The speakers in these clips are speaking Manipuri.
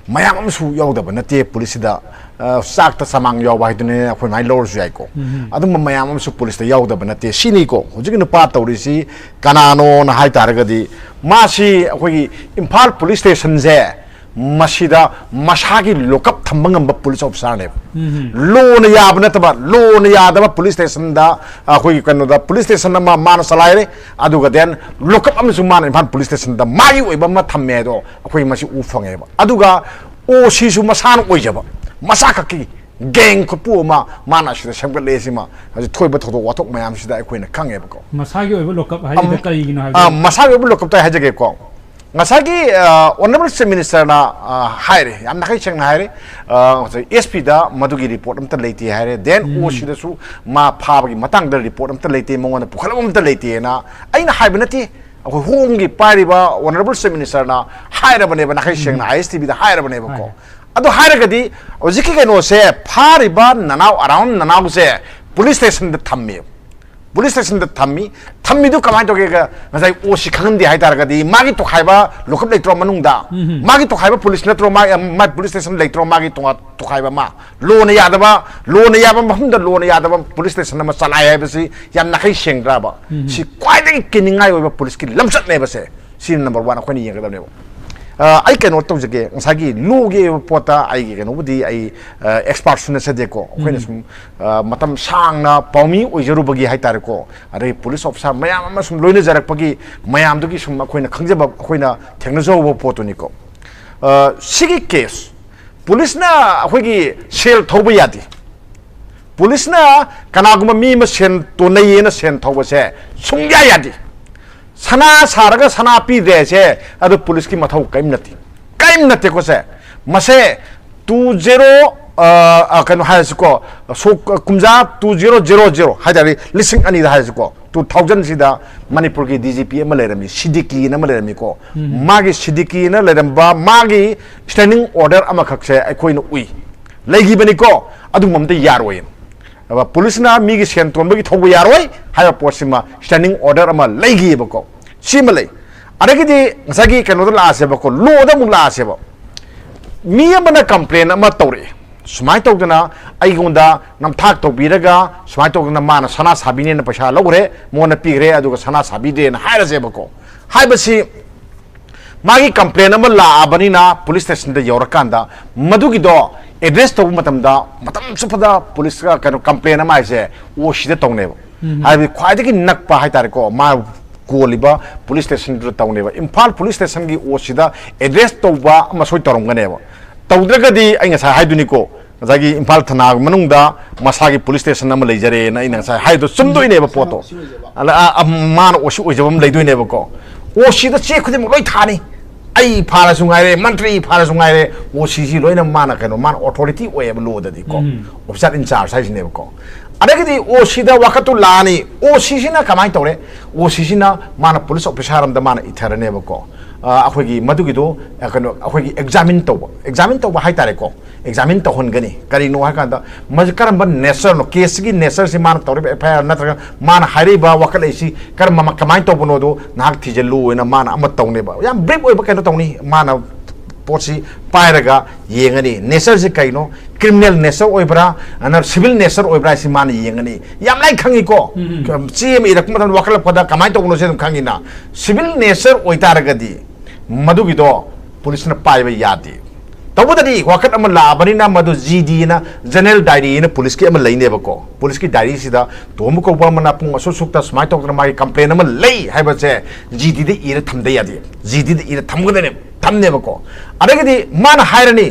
mayam amsu yawdaba nate police da sakta samang yawa haidune akhoi mai lor su yaiko adum mayam amsu police da yawdaba nate sini ko hujik nu pa tawrisi kanano na hai taragadi masi akhoi Imphal police station je masida masagi lokap thambangam ba police officer ne lo na yab na taba lo na yadaba police station da akhoi kanu da police station ma man salaire aduga den lokap amsu man Imphal police station da magi oiba ma thamme do akhoi masi u fange ba aduga o sisu masan oijaba masaka ki gang ko ma mana sida samgal lesima haji thoiba thodo watok mayam sida akhoi khange ba ko masagi oiba lokap haji da kari gino haji masagi oiba lokap ta haji ge ko ngasagi honorable chief minister na haire yam nakai cheng na haire SP da madugi report amta leiti haire then o sida su ma phaba gi matang da report amta leiti mongona pukhalam amta leiti na aina haibnati akhoi hongi pariba honorable chief minister na haire bane ba nakai cheng na ISTB da haire bane ba ko ado haire gadi ojiki ke no se phariba nanau around nanau se police station da thammi police station da thammi du kamai to ge ga ngai o si khangdi hai tar gadi magi to khaiba lokap leitro manungda magi to khaiba police natro ma police station leitro magi to khaiba ma lo na yadaba mahumda lo na yadaba police station ma salai hai basi yam nakai sengra ba si kwai de kiningai ba police ki lamsat ne ba se sin number 1 akhoni yeng ga ne ai kano to jage sagi luge pota ai kano budi ai expert suna sade ko khoina sum matam sangna paumi oijeru bagi haitar ko are police officer mayam ma sum loina jarak pagi mayam du ki sum khoina khangjaba khoina thengna jo poto ni ko sigi case police na khoi gi sel thoba yadi police na kanaguma mi ma sen to nei na sen thoba se sungya yadi sana saraga sana pi de se adu police ki mathau kaim nati ko se mase 20 kan ha ko so kumja 2000 hadari lising ani da ha ko 2000 sida manipur ki DGP ma lerami sidiki na ma lerami ko magi sidiki na leramba magi standing order ama khakse akoi no ui legi bani ko adu mamte yaroi police na mi gi senton bagi thobu yaroi ha posima standing order ama legi bako simale adagidi ngasagi kanu la ase bako lo da mu la ase ba mi amana complain ama tawre sumai tawdana aigonda nam thak to biraga sumai tawdana mana sana sabine na pasha logre mona pigre aduga sana sabide na haira je bako haibasi magi complain ama la abani na police station da yorakanda madugi do address to matam supada police ka kanu complain ama ise o shide tawne haibi khwaidagi nakpa haitare ko ma Koliba police station to town neva Imphal police station gi osida address toba ma soi torong ganeba tawdragadi ai nga sa haiduni ko zagi Imphal thana manungda masagi police station am leijare na ina sa haido sumdoi neba poto ala man osi ojabam leidoi neba ko osida che khudi mo loi thani ai phara sungaire mantri phara sungaire osi loina mana kano man authority oyeba lo dadi ko officer in charge sai neba ko adagidi osida wakatu lani osisina kamai tore osisina mana police officer amda mana itharane bako akhogi madugido kano akhogi examine to haitare ko examine to hongani kari no hakanda majkaram ban nature no case gi nature si mana tore FIR natra mana hariba wakalesi kar mama kamai to bonodo nak thijelu ena mana amat tawne ba yam brief oi ba kano tawni mana posi pairaga yengani nature si kaino criminal nature oibra anar civil nature oibra si man yengani yam lai khangi ko cm irak madan wakal pada kamai to no se khangi na civil nature oitaragadi madugido police na paiba yadi tawudadi wakat am labani na madu GD na general diary na police ki am laine ba ko police ki diary sida tom ko ba mana pung aso sukta smai to na mai complain am lei haiba che GD de ira thamde yadi GD de ira thamgane thamne ba ko adagidi man hairani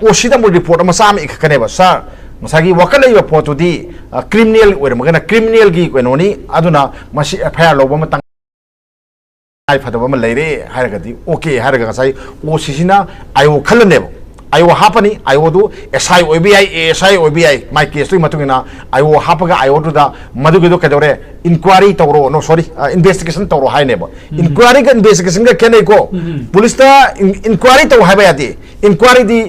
osida mo report ama sam ikakane ba sir masagi wakalai ba photo di criminal oir magana criminal gi kwenoni aduna masi FIR loba matang ai fadaba ma leire hairagadi okay hairaga sai osisina ayo khalane ayo hapani ayo du SI OBI ASI OBI my case tu matungina ayo hapaga ayo du da madu gido kadore inquiry tawro no sorry investigation tawro hai neba inquiry ga investigation ga kenai ko police ta inquiry taw hai ba yati inquiry di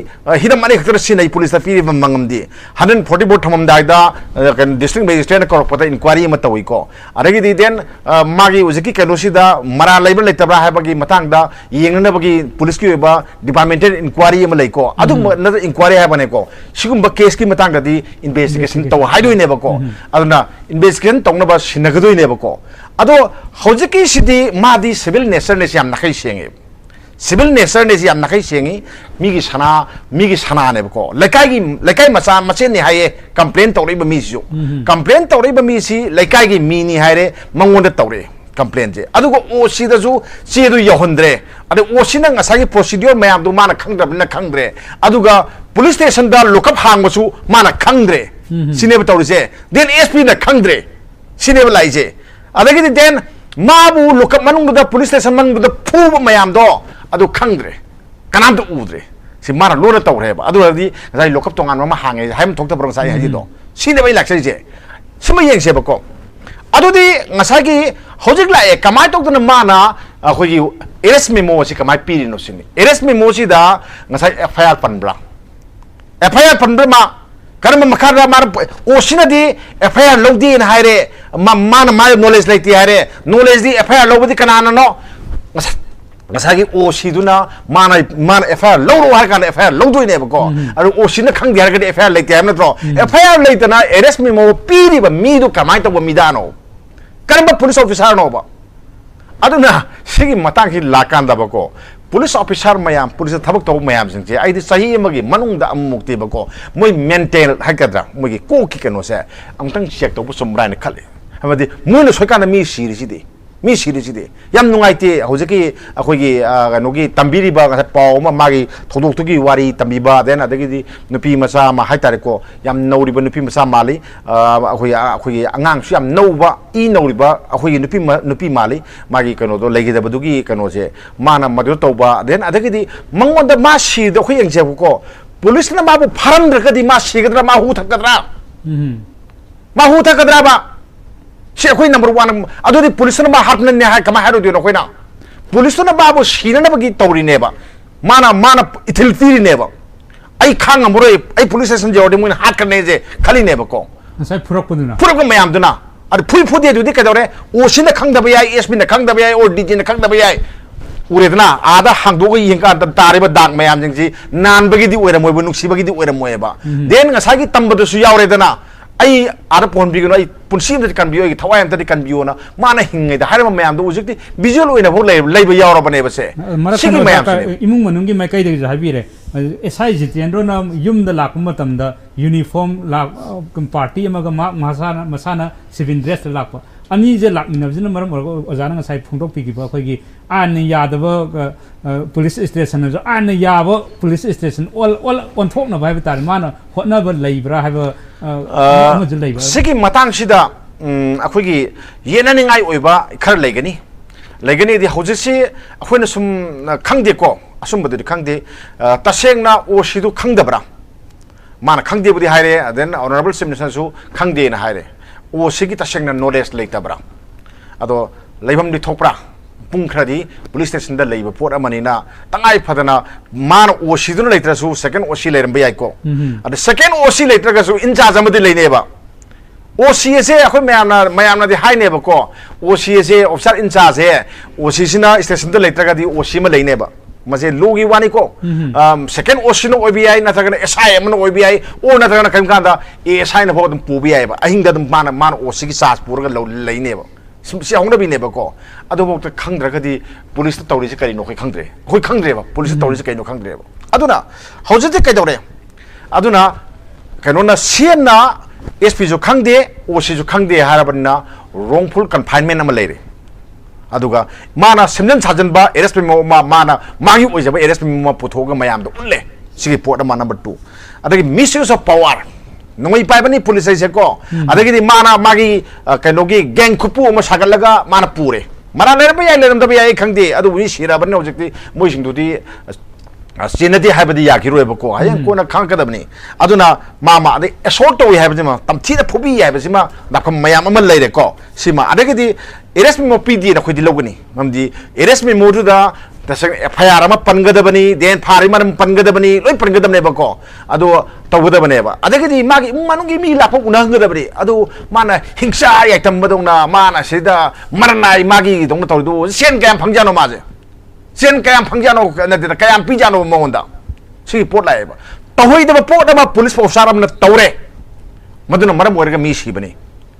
hidam mani khatra sinai police ta fi mangam di 144 thamam dai da district magistrate ko pata inquiry ma tawi ko aragi di den magi uziki kanosi da mara label letabra hai bagi matang da yengna bagi police ki ba departmental inquiry ma lai ko adu na inquiry hai bane ko sigum ba case ki matang da di investigation taw hai doi ne ba ko aduna investigation taw na ba sinagdoi ne ba ko ado hojiki sidi ma di civil nature ne siam nakai senge civil nature ne siam nakai sengi migi sana ne ba ko lekai macha machen ne haye complaint taw ri ba mi su complaint taw ri ba mi si lekai gi mi ni haire mangon da taw re complaint je adugo OC da ju che du yohondre adu OC na ngasagi procedure mayam du mana khangdra khangdre aduga police station da lockup hang basu mana khangdre sine ba tawri je then SP na khangdre sine ba lai je adagi then mabu lockup manung da police station manung da phu mayam do adu khangdre kanam du udre si mana lo na tawre ba adu di ngai lockup tongan ma hange haim thokta brong sai haji do sine ba ilaksai je sima yeng se ba ko adudi ngasagi hojik la e kamai tok na mana khoi arrest memo si kamai piri no sini arrest memo si da ngasai FIR panbra FIR panbra ma karma makara mar osina di FIR lodi na haire mana ma knowledge like ti haire knowledge di FIR lodi kanana no ngasagi OC duna mana FIR loro har kan FIR lodoi ne ba ko aru OC na khang diar ka FIR like ti am na tro FIR like na arrest memo piri ba mi du kamai to ba mi da no karamba police officer no ba aduna sigi matang ki lakan da ba ko police officer mayam police thabak to mayam sing je ai di sahi magi manung da amukti ba ko moi maintain hakadra moi ki ko ki kano se amtang check to bu somra ne khale hamadi moi no soika na mi siri si de yam nungai te hojiki akoi gi no gi tambiri ba ga paw ma magi thodok tu gi wari tambi ba den adagi di nupi masa ma haitare ko yam nauri ba nupi masa mali akoi angang su yam no ba I nauri ba akoi nupi mali magi kano do legi da ba du gi kano se mana madu to ba den adagi di mangon da ma si do khoi yang je ko police na ma bu pharam ra ka di ma si ga ma hu thakadra ba si akoi number 1 adudi police na ba hatna ne ha kama haro dio koina police na ba bo sina na bagi tawri ne ba mana ithil tiri ne ba ai khang amroi ai police station je odi mun hat kan ne je khali ne ba ko sai purok mayam duna ad phui de du ka dore o sina khang da ba yai SP na khang da ba yai or DJ na khang da ba yai uredna ada hangdo ga yinga tare ba dak mayam jing ji nan bagi di oira moi bu nuksi bagi di oira moi ba den nga sagi tamba du su yaure dana ai ada pon bi no ai punsim de kan biyo gi thawai am de kan biyo na mana hingai da harama mayam do ujikti visual oina bo lei ba yawra bane ba se sigi mayam imung manung gi mai kai de habi re SI jitendro na yum da lak matam da uniform lak party ama ga masana civil dress lak pa ani je lak ni na maram ojana ngai phungtok pi gi ba khoi gi an yadaba police station na an yabo police station all on thok na bai ba tar mana hotna ba leibra ha ba sigi matang sida akhoi gi yena ni ngai oiba khar legani di hojisi akhoi na sum khangde ko asum badu khangde taseng na OC du khangdabra mana khangde budi haire then honorable submission su khangde na haire OC gi taseng na knowledge leitabra ado leibam di thokpra pung khradi police station da leiba port amani na tangai phadana mana OC du leitra su second OC leiram bai ko ado second OC leitra ga su in charge amadi leine ba OC se akhoi mayam na di hai ne ba ko OC se officer in charge he OC sina station da leitra ga di OC ma leine ba mase logi wani ko second OC no OBI na tagana SI no OBI o na tagana kam kanda SI na bodum PBI ba ahinga dum mana OC ki sas purga leine ba si hongna bi ne ba ko ado bok khangdra ga di police ta tawri se kari no khoi khangdre ba police ta tawri se kai no khangdre ba aduna hojite kai dore aduna kanona sien na SP jo khangde OC jo khangde harabna wrongful confinement am leire aduga mana semjan sajan ba arrest memo mana magi oi jaba arrest memo puthoga mayam do ulle sigi port ma number 2 adagi misuse of power nongoi pai bani police se ko adagi di mana magi kanogi gang khupu ma sagalaga mana pure mana leram ba yai leram da ba yai khangde adu wi sira ban objecti moi sing du di Sinati habadi Yakiruko, I am going to conquer the money. Aduna, Mama, the assault we have him, Tamtina Pubi, Yabasima, Nakamaya later call. Sima, Adegati, Erasmo PD, the Quidilogani, Mamdi, Erasmi Moduda, the Payarama Pangadabani, then Pariman Pangadabani, like Pangadam never call. Ado Tawudabaneva. Adegati Magi Manugi me Lapunangabri, Ado Mana Hingsha, Tambadona, Mana Sida, Maranai Magi, don't do, Shen Gam Panjano Maze. Sen kayam pangjano na kayam pijano monda si report lai ba tahoi da report da police officer am na tawre maduna maram warga mi si bani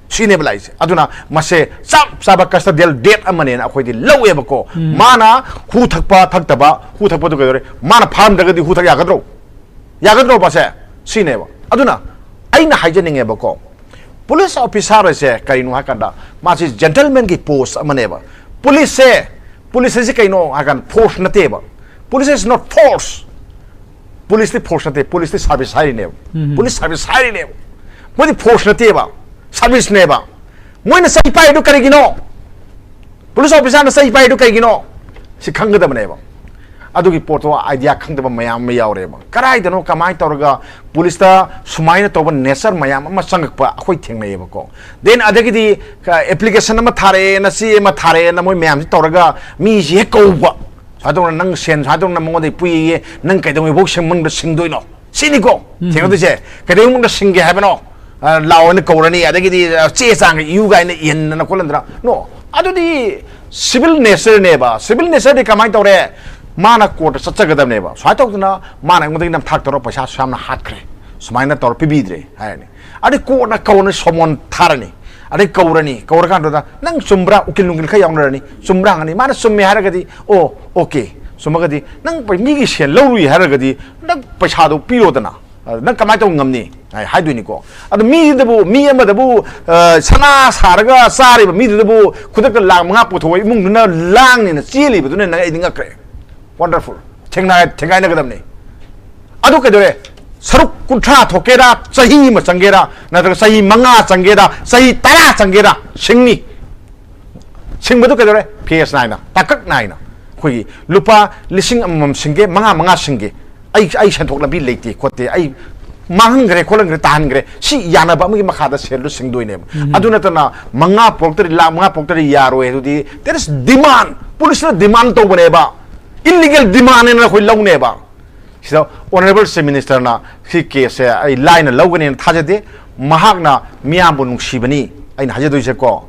sine blais aduna mase sab kasta del date amane na khoi di lawe ba ko mana hu thakpa du ga mana farm daga di hu thak yagadro ba se sine ba aduna aina haijaning ba ko police officer se kainu hakanda ma si gentleman ki post amane ba police is force na teba. Police is not force. Police is force na teba. Police is service high level. Police service high level. Mo di force na teba. Service neba. Mo na sai pai do karigino. Police officer na sai pai do karigino. Si khangga da neba. Adu ki porto idea khangda ba mayam me yaure ba. Karai da no kamai torga police ta sumai na toba nesar mayam ma sangak pa khoi thengnai ba ko. Then adagi di application ma thare na si ma thare na moi mayam si torga mi je ko ba. Sadong nang sen sadong na mo de pui nang kai dong bo sing mong da sing doi no. Sini ko. Theng do je. Kai dong mong da sing ge ha ba no. Lao na ko rani adagi di che sang yu ga na yen na ko landra. No. Adu di civil nature ne ba. Civil nature di kamai tore Mana court such a good neighbor. So I talked to Mana with them talked to Pasha Sam Hatkre, Smina or Pibidre. I the court a corner someone Tarani. I the Korani, Korakanda, Nang Sumbra, Ukilungi Kayangani, Sumbrani, Mana Sumi Haragadi, oh, okay. Sumagadi, Nang Pamigish, Lowy Haragadi, Nang Pashado Piodana, Nang Kamato Namni, I had Nico. And me the boo, me and the boo, Sana Saraga, Sari, me the boo, could have lamp with Mungna lang in a silly, but then eating a crack. Wonderful. Tengai na gadam ni. Adu ke dore saruk kuntra thokera sahi ma changera na sahi manga changera sahi tara changera singni singbu ke dore PS9 na takak 9 na khoi lupa lising amam singe manga singe ai san thok lambi leite khote ai mang gre kholang gre tan gre si yana ba mi makha da sel lu sing doi ne adu na tana manga poktari la manga poktari yaro e du there is demand police na demand to bane ba illegal demand in a long neighbor. So, Honorable Minister na si case a line a logan in Tajade, Mahagna, Miambun Shibani, and Hajadu Jako.